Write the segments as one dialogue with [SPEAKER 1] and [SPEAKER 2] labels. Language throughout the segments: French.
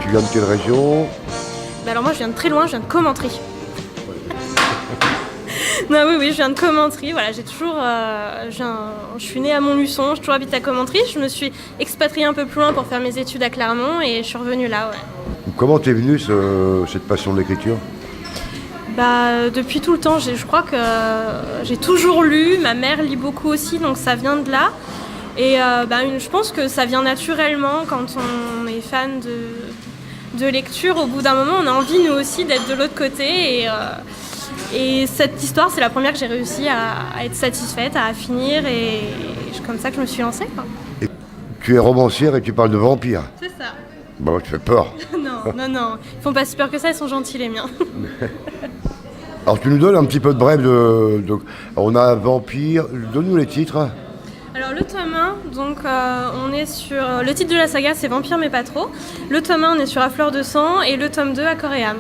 [SPEAKER 1] tu viens de quelle région?
[SPEAKER 2] Bah alors moi je viens de très loin, je viens de Commentry. Non, oui, je viens de Commentry. Voilà, je suis née à Montluçon, j'ai toujours habité à Commentry. Je me suis expatriée un peu plus loin pour faire mes études à Clermont et je suis revenue là, ouais.
[SPEAKER 1] Comment t'es venue cette passion de l'écriture?
[SPEAKER 2] Bah, depuis tout le temps, je crois que j'ai toujours lu. Ma mère lit beaucoup aussi, donc ça vient de là. Et je pense que ça vient naturellement quand on est fan de lecture. Au bout d'un moment, on a envie nous aussi d'être de l'autre côté. Et cette histoire, c'est la première que j'ai réussi à être satisfaite, à finir. Et c'est comme ça que je me suis lancée, quoi.
[SPEAKER 1] Et tu es romancière et tu parles de vampires.
[SPEAKER 2] C'est ça.
[SPEAKER 1] Bah ouais, tu fais peur.
[SPEAKER 2] Non. Ils font pas si peur que ça, ils sont gentils, les miens.
[SPEAKER 1] Alors tu nous donnes un petit peu de bref on a Vampire, donne-nous les titres.
[SPEAKER 2] Alors le tome 1, donc on est sur... Le titre de la saga, c'est Vampire mais pas trop. Le tome 1, on est sur À fleur de sang et le tome 2, À corps et âme.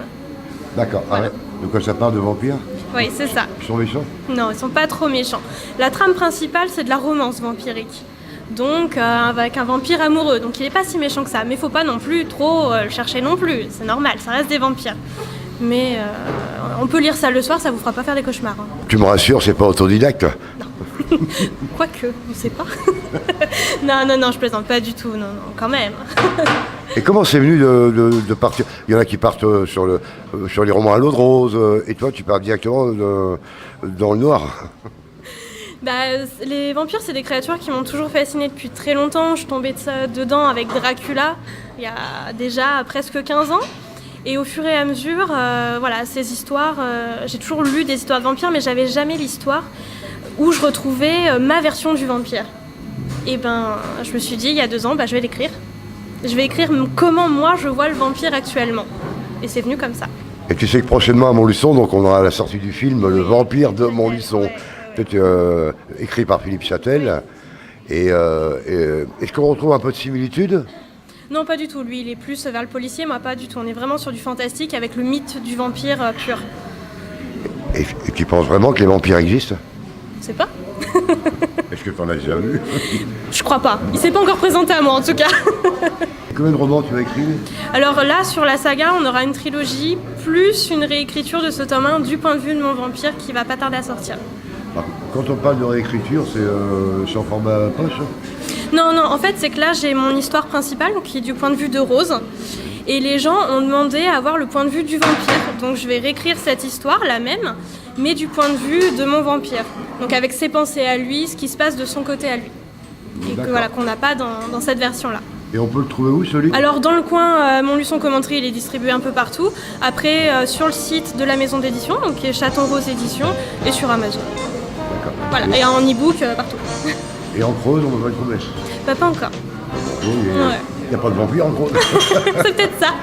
[SPEAKER 1] D'accord,
[SPEAKER 2] Voilà.
[SPEAKER 1] De quoi ça parle de vampires?
[SPEAKER 2] Oui, c'est ça.
[SPEAKER 1] Ils sont méchants?
[SPEAKER 2] Non, ils sont pas trop méchants. La trame principale, c'est de la romance vampirique. Donc avec un vampire amoureux. Donc il est pas si méchant que ça. Mais faut pas non plus trop le chercher non plus. C'est normal, ça reste des vampires. Mais on peut lire ça le soir, ça vous fera pas faire des cauchemars. Hein.
[SPEAKER 1] Tu me rassures, c'est pas autodidacte?
[SPEAKER 2] Non. Quoique, on sait pas. Non, je plaisante pas du tout. Non, quand même.
[SPEAKER 1] Et comment c'est venu de partir? Il y en a qui partent sur les romans à l'eau de rose, et toi tu pars directement dans le noir.
[SPEAKER 2] Les vampires, c'est des créatures qui m'ont toujours fascinée depuis très longtemps. Je suis tombée dedans avec Dracula il y a déjà presque 15 ans. Et au fur et à mesure, ces histoires, j'ai toujours lu des histoires de vampires, mais j'avais jamais l'histoire où je retrouvais ma version du vampire. Et je me suis dit, il y a 2 ans, je vais l'écrire. Je vais écrire comment moi je vois le vampire actuellement. Et c'est venu comme ça.
[SPEAKER 1] Et tu sais que prochainement à Montluçon, donc on aura la sortie du film Le Vampire de Montluçon, peut-être écrit par Philippe Châtel. Et est-ce qu'on retrouve un peu de similitude?
[SPEAKER 2] Non, pas du tout. Lui, il est plus vers le policier, moi pas du tout. On est vraiment sur du fantastique avec le mythe du vampire pur.
[SPEAKER 1] Et tu penses vraiment que les vampires existent?
[SPEAKER 2] Je sais pas.
[SPEAKER 1] Est-ce que tu en as déjà vu?
[SPEAKER 2] Je crois pas. Il s'est pas encore présenté à moi en tout cas.
[SPEAKER 1] Combien de romans tu as écrit?
[SPEAKER 2] Alors là, sur la saga, on aura une trilogie, plus une réécriture de ce tome 1 du point de vue de mon vampire qui va pas tarder à sortir.
[SPEAKER 1] Quand on parle de réécriture, c'est en format poche?
[SPEAKER 2] Non, en fait, c'est que là, j'ai mon histoire principale, qui est du point de vue de Rose. Et les gens ont demandé à avoir le point de vue du vampire. Donc je vais réécrire cette histoire, la même, mais du point de vue de mon vampire. Donc avec ses pensées à lui, ce qui se passe de son côté à lui. Et qu'on n'a pas dans cette version-là.
[SPEAKER 1] Et on peut le trouver où, ce livre?
[SPEAKER 2] Alors dans le coin, Montluçon Commentry, il est distribué un peu partout. Après, sur le site de la maison d'édition, donc qui est Chaton Rose Édition, et sur Amazon.
[SPEAKER 1] D'accord.
[SPEAKER 2] Voilà, et en e-book partout.
[SPEAKER 1] Et en Creuse, on va le trouver?
[SPEAKER 2] Pas encore.
[SPEAKER 1] Il n'y a pas de vampire en Creuse.
[SPEAKER 2] C'est peut-être ça.